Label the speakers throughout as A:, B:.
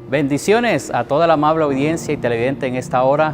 A: Bendiciones a toda la amable audiencia y televidente en esta hora.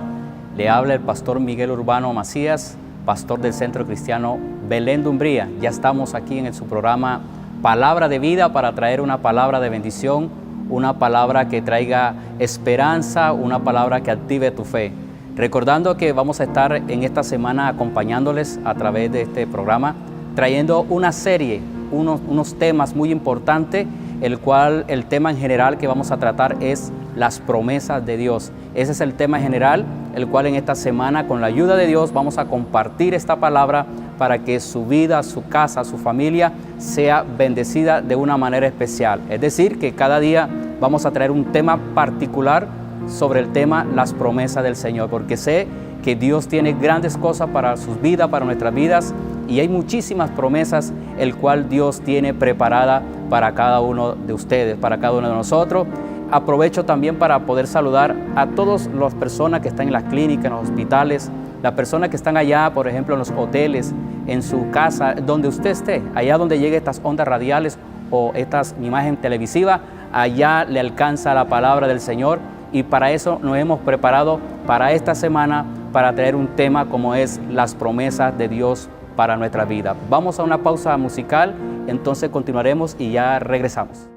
A: Le habla el pastor Miguel Urbano Macías, pastor del Centro Cristiano Belén de Umbría. Ya estamos aquí en su programa Palabra de Vida para traer una palabra de bendición, una palabra que traiga esperanza, una palabra que active tu fe. Recordando que vamos a estar en esta semana acompañándoles a través de este programa, trayendo una serie, unos temas muy importantes, el tema en general que vamos a tratar es las promesas de Dios. Ese es el tema general, el cual en esta semana, con la ayuda de Dios, vamos a compartir esta palabra para que su vida, su casa, su familia sea bendecida de una manera especial. Es decir, que cada día vamos a traer un tema particular sobre el tema las promesas del Señor, porque sé que Dios tiene grandes cosas para sus vidas, para nuestras vidas, y hay muchísimas promesas el cual Dios tiene preparada para cada uno de ustedes, para cada uno de nosotros. Aprovecho también para poder saludar a todas las personas que están en las clínicas, en los hospitales, las personas que están allá, por ejemplo, en los hoteles, en su casa, donde usted esté, allá donde lleguen estas ondas radiales o estas imágenes televisivas, allá le alcanza la palabra del Señor. Y para eso nos hemos preparado para esta semana para traer un tema como es las promesas de Dios para nuestra vida. Vamos a una pausa musical, entonces continuaremos y ya regresamos.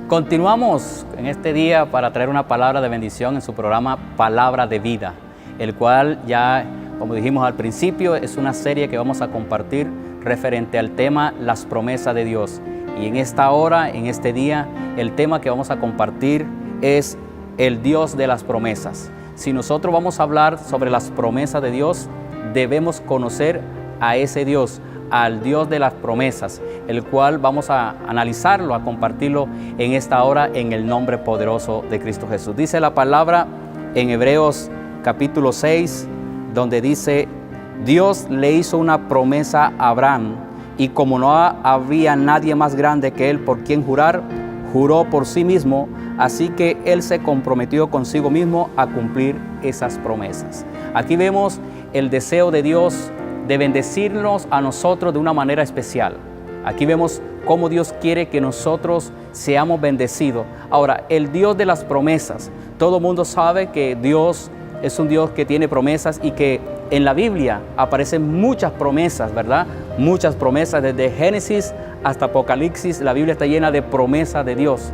A: Continuamos en este día para traer una palabra de bendición en su programa Palabra de Vida, el cual ya, como dijimos al principio, es una serie que vamos a compartir referente al tema las promesas de Dios. Y en esta hora, en este día, el tema que vamos a compartir es el Dios de las promesas. Si nosotros vamos a hablar sobre las promesas de Dios, debemos conocer a ese Dios, al Dios de las promesas, el cual vamos a analizarlo, a compartirlo en esta hora en el nombre poderoso de Cristo Jesús. Dice la palabra en Hebreos capítulo 6, donde dice: Dios le hizo una promesa a Abraham, y como no había nadie más grande que él por quien jurar, juró por sí mismo, así que él se comprometió consigo mismo a cumplir esas promesas. Aquí vemos el deseo de Dios de bendecirnos a nosotros de una manera especial. Aquí vemos cómo Dios quiere que nosotros seamos bendecidos. Ahora, el Dios de las promesas, todo el mundo sabe que Dios es un Dios que tiene promesas y que en la Biblia aparecen muchas promesas, ¿verdad? Muchas promesas, desde Génesis hasta Apocalipsis, la Biblia está llena de promesas de Dios.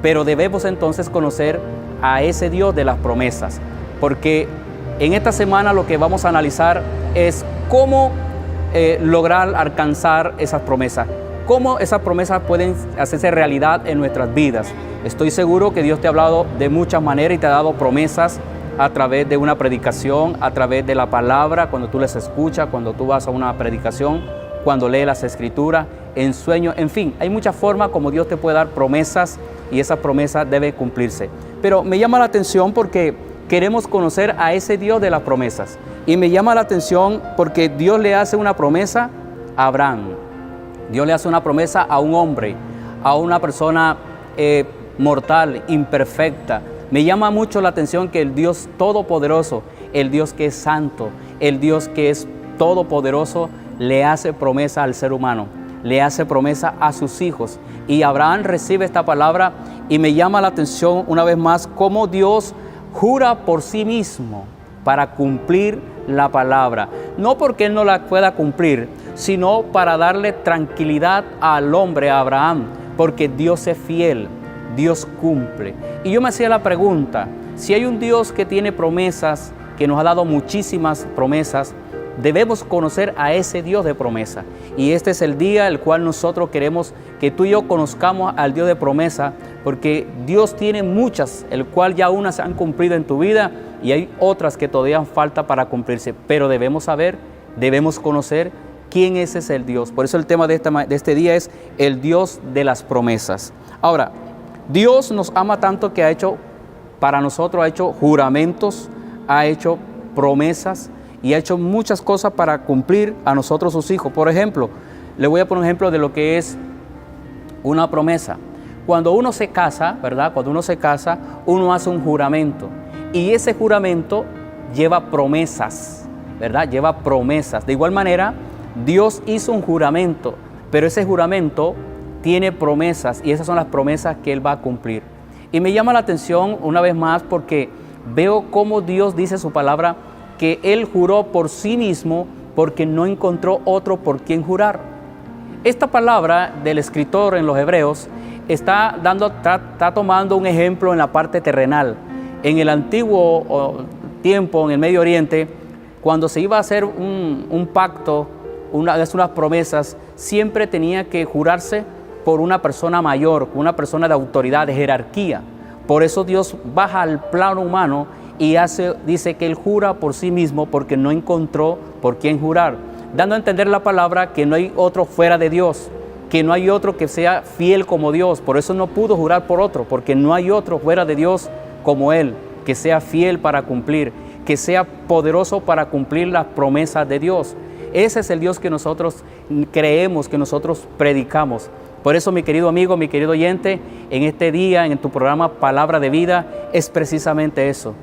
A: Pero debemos entonces conocer a ese Dios de las promesas, porque en esta semana lo que vamos a analizar es cómo lograr alcanzar esas promesas, cómo esas promesas pueden hacerse realidad en nuestras vidas. Estoy seguro que Dios te ha hablado de muchas maneras y te ha dado promesas a través de una predicación, a través de la palabra, cuando tú les escuchas, cuando tú vas a una predicación, cuando lees las escrituras, en sueños, en fin, hay muchas formas como Dios te puede dar promesas y esas promesas deben cumplirse. Pero me llama la atención porque queremos conocer a ese Dios de las promesas. Y me llama la atención porque Dios le hace una promesa a Abraham. Dios le hace una promesa a un hombre, a una persona mortal, imperfecta. Me llama mucho la atención que el Dios todopoderoso, el Dios que es santo, el Dios que es todopoderoso, le hace promesa al ser humano, le hace promesa a sus hijos. Y Abraham recibe esta palabra y me llama la atención una vez más cómo Dios jura por sí mismo para cumplir la palabra. No porque Él no la pueda cumplir, sino para darle tranquilidad al hombre, a Abraham, porque Dios es fiel. Dios cumple. Y yo me hacía la pregunta, si hay un Dios que tiene promesas, que nos ha dado muchísimas promesas, debemos conocer a ese Dios de promesa. Y este es el día el cual nosotros queremos que tú y yo conozcamos al Dios de promesa, porque Dios tiene muchas, el cual ya unas se han cumplido en tu vida y hay otras que todavía falta para cumplirse. Pero debemos saber, debemos conocer quién es ese el Dios. Por eso el tema de este día es el Dios de las promesas. Ahora, Dios nos ama tanto que ha hecho juramentos, ha hecho promesas y ha hecho muchas cosas para cumplir a nosotros sus hijos. Por ejemplo, le voy a poner un ejemplo de lo que es una promesa. Cuando uno se casa, ¿verdad? Cuando uno se casa, uno hace un juramento y ese juramento lleva promesas, ¿verdad? Lleva promesas. De igual manera, Dios hizo un juramento pero ese juramento tiene promesas y esas son las promesas que Él va a cumplir. Y me llama la atención una vez más porque veo cómo Dios dice en su palabra que Él juró por sí mismo porque no encontró otro por quien jurar. Esta palabra del escritor en los Hebreos está tomando un ejemplo en la parte terrenal. En el antiguo tiempo, en el Medio Oriente, cuando se iba a hacer un pacto, unas promesas, siempre tenía que jurarse por una persona mayor, una persona de autoridad, de jerarquía. Por eso Dios baja al plano humano y dice que Él jura por sí mismo porque no encontró por quién jurar, dando a entender la palabra que no hay otro fuera de Dios, que no hay otro que sea fiel como Dios. Por eso no pudo jurar por otro, porque no hay otro fuera de Dios como Él, que sea fiel para cumplir, que sea poderoso para cumplir las promesas de Dios. Ese es el Dios que nosotros creemos, que nosotros predicamos. Por eso, mi querido amigo, mi querido oyente, en este día, en tu programa Palabra de Vida, es precisamente eso,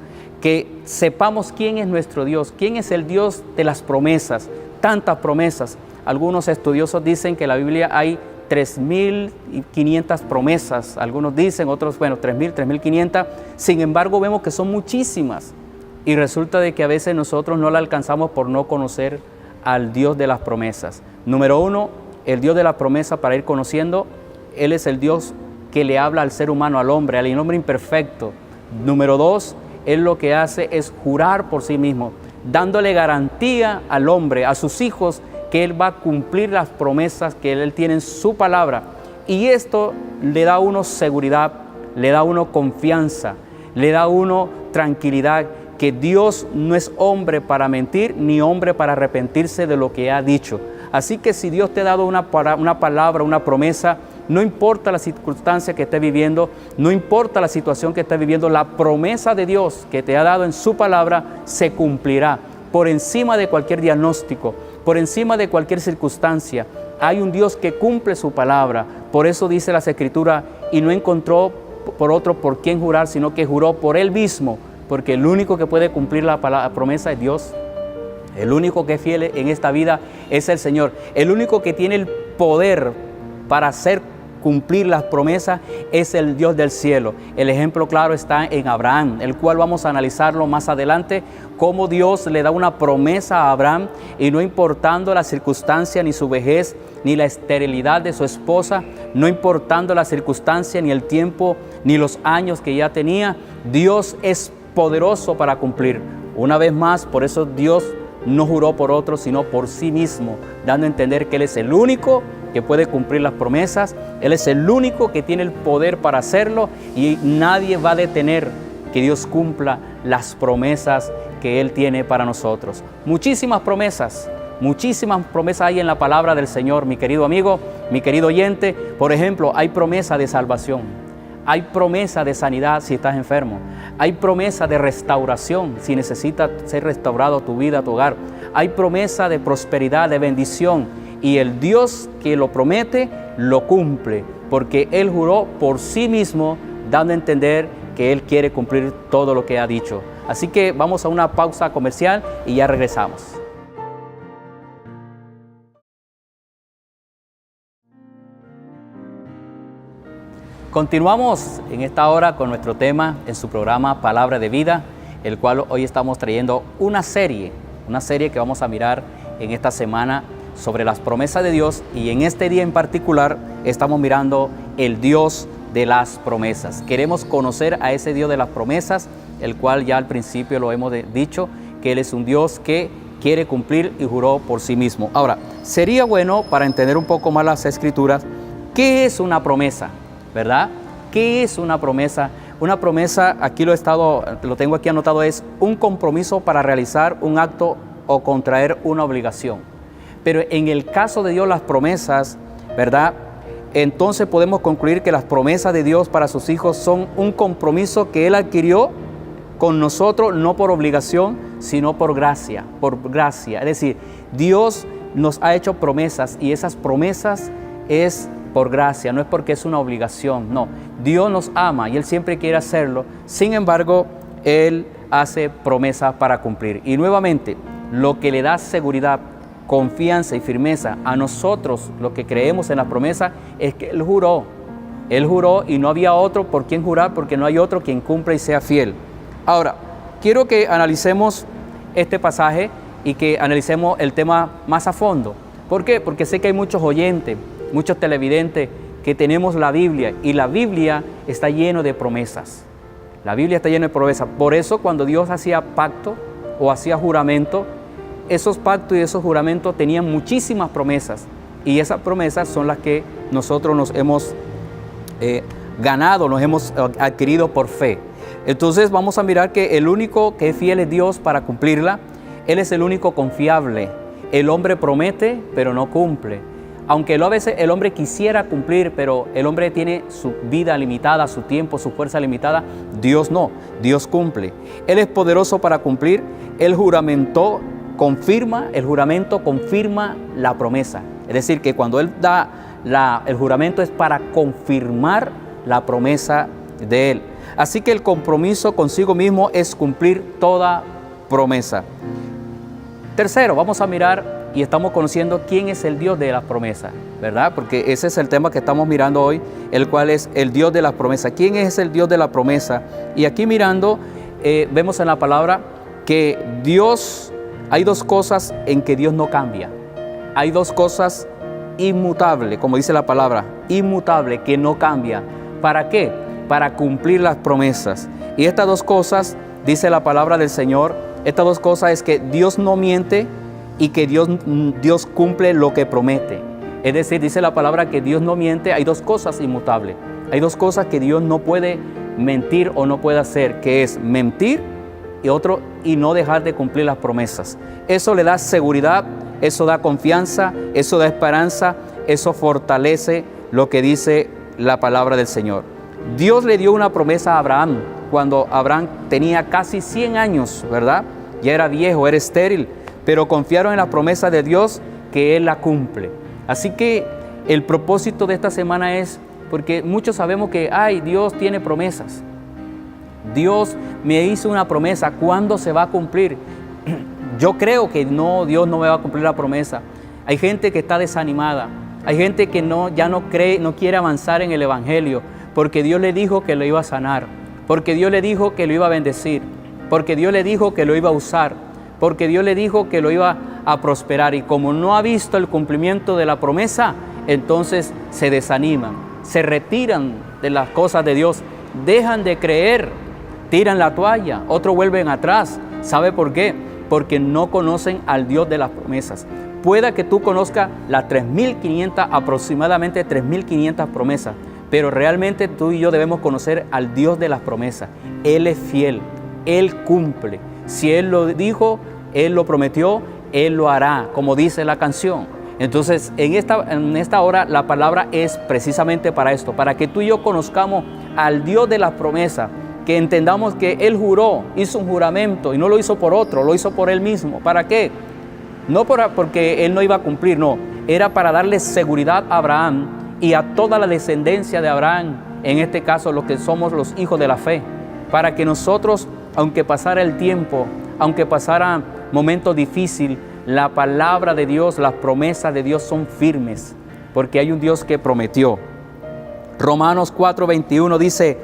A: que sepamos quién es nuestro Dios, quién es el Dios de las promesas, tantas promesas. Algunos estudiosos dicen que en la Biblia hay 3.500 promesas, algunos dicen, otros, 3.000, 3.500, sin embargo vemos que son muchísimas y resulta de que a veces nosotros no la alcanzamos por no conocer al Dios de las promesas. Número uno, el Dios de la promesa, para ir conociendo, Él es el Dios que le habla al ser humano, al hombre imperfecto. Número dos, Él lo que hace es jurar por sí mismo, dándole garantía al hombre, a sus hijos, que Él va a cumplir las promesas que Él tiene en su palabra. Y esto le da a uno seguridad, le da a uno confianza, le da a uno tranquilidad, que Dios no es hombre para mentir, ni hombre para arrepentirse de lo que ha dicho. Así que si Dios te ha dado una palabra, una promesa, no importa la circunstancia que estés viviendo, no importa la situación que estés viviendo, la promesa de Dios que te ha dado en su palabra se cumplirá. Por encima de cualquier diagnóstico, por encima de cualquier circunstancia, hay un Dios que cumple su palabra. Por eso dice las Escrituras, y no encontró por otro por quien jurar, sino que juró por Él mismo, porque el único que puede cumplir la promesa es Dios. El único que es fiel en esta vida es el Señor. El único que tiene el poder para hacer cumplir las promesas es el Dios del cielo. El ejemplo claro está en Abraham, el cual vamos a analizarlo más adelante, cómo Dios le da una promesa a Abraham y no importando la circunstancia, ni su vejez, ni la esterilidad de su esposa, no importando la circunstancia, ni el tiempo, ni los años que ya tenía, Dios es poderoso para cumplir. Una vez más, por eso Dios no juró por otro, sino por sí mismo, dando a entender que Él es el único que puede cumplir las promesas, Él es el único que tiene el poder para hacerlo y nadie va a detener que Dios cumpla las promesas que Él tiene para nosotros. Muchísimas promesas hay en la palabra del Señor, mi querido amigo, mi querido oyente. Por ejemplo, hay promesa de salvación. Hay promesa de sanidad si estás enfermo. Hay promesa de restauración si necesita ser restaurado tu vida, tu hogar. Hay promesa de prosperidad, de bendición. Y el Dios que lo promete, lo cumple. Porque Él juró por sí mismo, dando a entender que Él quiere cumplir todo lo que ha dicho. Así que vamos a una pausa comercial y ya regresamos. Continuamos en esta hora con nuestro tema en su programa Palabra de Vida, el cual hoy estamos trayendo una serie que vamos a mirar en esta semana sobre las promesas de Dios, y en este día en particular estamos mirando el Dios de las promesas. Queremos conocer a ese Dios de las promesas, el cual ya al principio lo hemos dicho, que Él es un Dios que quiere cumplir y juró por sí mismo. Ahora, sería bueno para entender un poco más las Escrituras, ¿qué es una promesa? ¿Verdad? ¿Qué es una promesa? Una promesa, aquí lo tengo aquí anotado, es un compromiso para realizar un acto o contraer una obligación. Pero en el caso de Dios, las promesas, ¿verdad? Entonces podemos concluir que las promesas de Dios para sus hijos son un compromiso que Él adquirió con nosotros, no por obligación, sino por gracia, Es decir, Dios nos ha hecho promesas y esas promesas es por gracia, no es porque es una obligación, no. Dios nos ama y Él siempre quiere hacerlo, sin embargo, Él hace promesas para cumplir. Y nuevamente, lo que le da seguridad, confianza y firmeza a nosotros, los que creemos en la promesa, es que Él juró. Él juró y no había otro por quien jurar, porque no hay otro quien cumpla y sea fiel. Ahora, quiero que analicemos este pasaje y que analicemos el tema más a fondo. ¿Por qué? Porque sé que hay muchos oyentes, muchos televidentes que tenemos la Biblia, y la Biblia está llena de promesas. La Biblia está llena de promesas. Por eso cuando Dios hacía pacto o hacía juramento, esos pactos y esos juramentos tenían muchísimas promesas, y esas promesas son las que nosotros nos hemos ganado, nos hemos adquirido por fe. Entonces vamos a mirar que el único que es fiel es Dios para cumplirla. Él es el único confiable. El hombre promete, pero no cumple. Aunque a veces el hombre quisiera cumplir, pero el hombre tiene su vida limitada, su tiempo, su fuerza limitada, Dios no, Dios cumple. Él es poderoso para cumplir. El juramento confirma la promesa. Es decir, que cuando Él da el juramento es para confirmar la promesa de Él. Así que el compromiso consigo mismo es cumplir toda promesa. Tercero, vamos a mirar y estamos conociendo quién es el Dios de las promesas, ¿verdad? Porque ese es el tema que estamos mirando hoy, el cual es el Dios de las promesas. ¿Quién es el Dios de la promesa? Y aquí mirando, vemos en la palabra que Dios, hay dos cosas en que Dios no cambia. Hay dos cosas inmutables, como dice la palabra, inmutable, que no cambia. ¿Para qué? Para cumplir las promesas. Y estas dos cosas, dice la palabra del Señor, estas dos cosas es que Dios no miente y que Dios cumple lo que promete. Es decir, dice la palabra que Dios no miente. Hay dos cosas inmutables. Hay dos cosas que Dios no puede mentir o no puede hacer, que es mentir y no dejar de cumplir las promesas. Eso le da seguridad, eso da confianza, eso da esperanza, eso fortalece lo que dice la palabra del Señor. Dios le dio una promesa a Abraham cuando Abraham tenía casi 100 años, ¿verdad? Ya era viejo, era estéril, pero confiaron en la promesa de Dios que Él la cumple. Así que el propósito de esta semana es, porque muchos sabemos que, Dios tiene promesas. Dios me hizo una promesa, ¿cuándo se va a cumplir? Yo creo que no, Dios no me va a cumplir la promesa. Hay gente que está desanimada, hay gente que ya no cree, no quiere avanzar en el Evangelio, porque Dios le dijo que lo iba a sanar, porque Dios le dijo que lo iba a bendecir, porque Dios le dijo que lo iba a usar, porque Dios le dijo que lo iba a prosperar, y como no ha visto el cumplimiento de la promesa, entonces se desaniman, se retiran de las cosas de Dios, dejan de creer, tiran la toalla, otros vuelven atrás. ¿Sabe por qué? Porque no conocen al Dios de las promesas. Pueda que tú conozcas las 3.500, aproximadamente 3.500 promesas, pero realmente tú y yo debemos conocer al Dios de las promesas. Él es fiel, Él cumple. Si Él lo dijo, Él lo prometió, Él lo hará, como dice la canción. Entonces, en esta hora la palabra es precisamente para esto, para que tú y yo conozcamos al Dios de las promesas, que entendamos que Él juró, hizo un juramento, y no lo hizo por otro, lo hizo por Él mismo. ¿Para qué? No porque Él no iba a cumplir, no. Era para darle seguridad a Abraham y a toda la descendencia de Abraham, en este caso los que somos los hijos de la fe, para que nosotros, aunque pasara el tiempo, aunque pasara momentos difíciles, la palabra de Dios, las promesas de Dios son firmes, porque hay un Dios que prometió. Romanos 4:21 dice,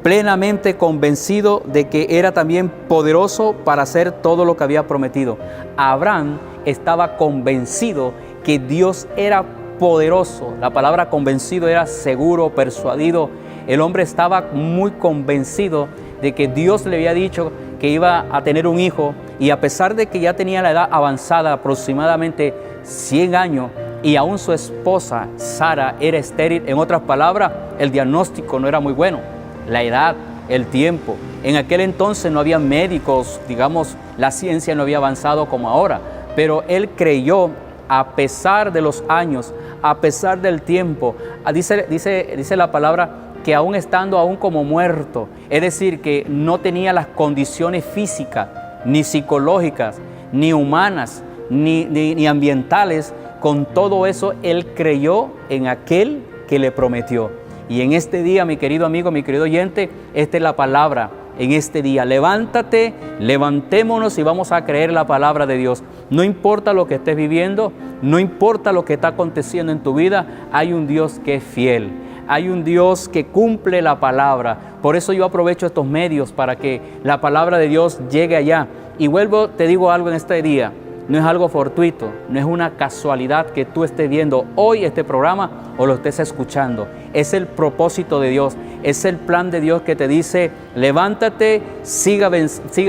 A: plenamente convencido de que era también poderoso para hacer todo lo que había prometido. Abraham estaba convencido que Dios era poderoso. La palabra convencido era seguro, persuadido. El hombre estaba muy convencido de que Dios le había dicho que iba a tener un hijo, y a pesar de que ya tenía la edad avanzada, aproximadamente 100 años, y aún su esposa Sara era estéril. En otras palabras, el diagnóstico no era muy bueno. La edad, el tiempo. En aquel entonces no había médicos, digamos, la ciencia no había avanzado como ahora, pero él creyó a pesar de los años, a pesar del tiempo. Dice la palabra que aún estando aún como muerto, es decir, que no tenía las condiciones físicas, ni psicológicas, ni humanas, ni ambientales, con todo eso él creyó en aquel que le prometió. Y en este día, mi querido amigo, mi querido oyente, esta es la palabra en este día. Levántate, levantémonos y vamos a creer la palabra de Dios. No importa lo que estés viviendo, no importa lo que está aconteciendo en tu vida, hay un Dios que es fiel. Hay un Dios que cumple la palabra. Por eso yo aprovecho estos medios para que la palabra de Dios llegue allá. Y vuelvo, te digo algo en este día. No es algo fortuito, no es una casualidad que tú estés viendo hoy este programa o lo estés escuchando. Es el propósito de Dios, es el plan de Dios que te dice, levántate, siga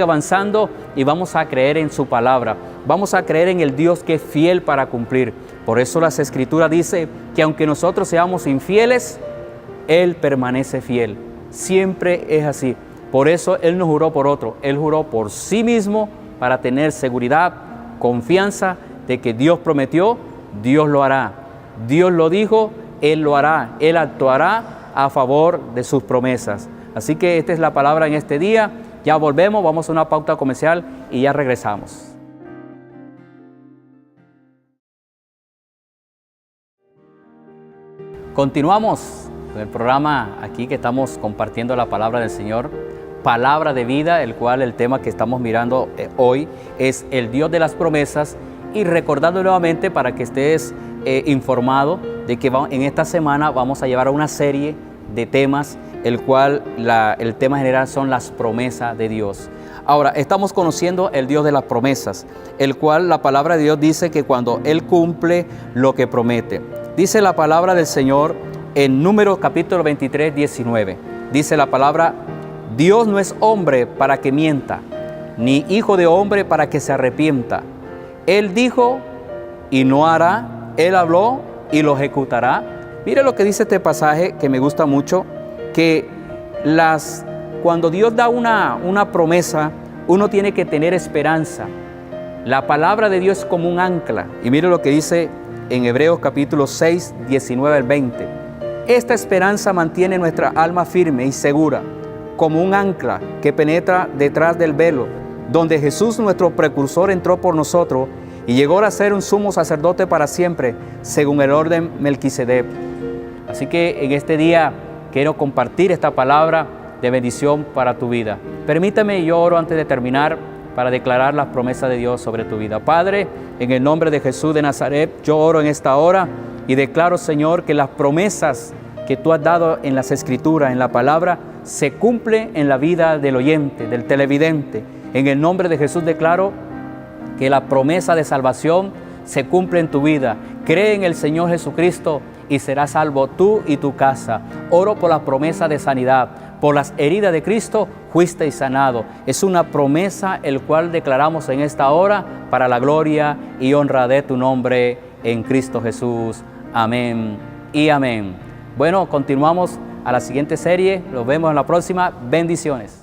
A: avanzando y vamos a creer en su palabra. Vamos a creer en el Dios que es fiel para cumplir. Por eso las Escrituras dicen que aunque nosotros seamos infieles, Él permanece fiel. Siempre es así. Por eso Él no juró por otro, Él juró por sí mismo para tener seguridad, confianza de que Dios prometió, Dios lo hará. Dios lo dijo, Él lo hará. Él actuará a favor de sus promesas. Así que esta es la palabra en este día. Ya volvemos, vamos a una pauta comercial y ya regresamos. Continuamos con el programa aquí que estamos compartiendo la palabra del Señor. Palabra de vida, el cual el tema que estamos mirando hoy es el Dios de las promesas, y recordando nuevamente para que estés informado de que en esta semana vamos a llevar una serie de temas, el cual el tema general son las promesas de Dios. Ahora, estamos conociendo el Dios de las promesas, el cual la palabra de Dios dice que cuando Él cumple lo que promete. Dice la palabra del Señor en Números capítulo 23, 19. Dice la palabra: Dios no es hombre para que mienta, ni hijo de hombre para que se arrepienta. Él dijo y no hará, Él habló y lo ejecutará. Mire lo que dice este pasaje que me gusta mucho, que cuando Dios da una promesa, uno tiene que tener esperanza. La palabra de Dios es como un ancla. Y mire lo que dice en Hebreos capítulo 6, 19 al 20. Esta esperanza mantiene nuestra alma firme y segura, como un ancla que penetra detrás del velo, donde Jesús, nuestro precursor, entró por nosotros y llegó a ser un sumo sacerdote para siempre, según el orden Melquisedec. Así que en este día quiero compartir esta palabra de bendición para tu vida. Permítame, yo oro antes de terminar para declarar las promesas de Dios sobre tu vida. Padre, en el nombre de Jesús de Nazaret, yo oro en esta hora y declaro, Señor, que las promesas que tú has dado en las Escrituras, en la palabra, se cumple en la vida del oyente, del televidente. En el nombre de Jesús declaro que la promesa de salvación se cumple en tu vida. Cree en el Señor Jesucristo y serás salvo tú y tu casa. Oro por la promesa de sanidad. Por las heridas de Cristo fuiste sanado. Es una promesa el cual declaramos en esta hora para la gloria y honra de tu nombre en Cristo Jesús. Amén y amén. Bueno, continuamos a la siguiente serie. Nos vemos en la próxima. Bendiciones.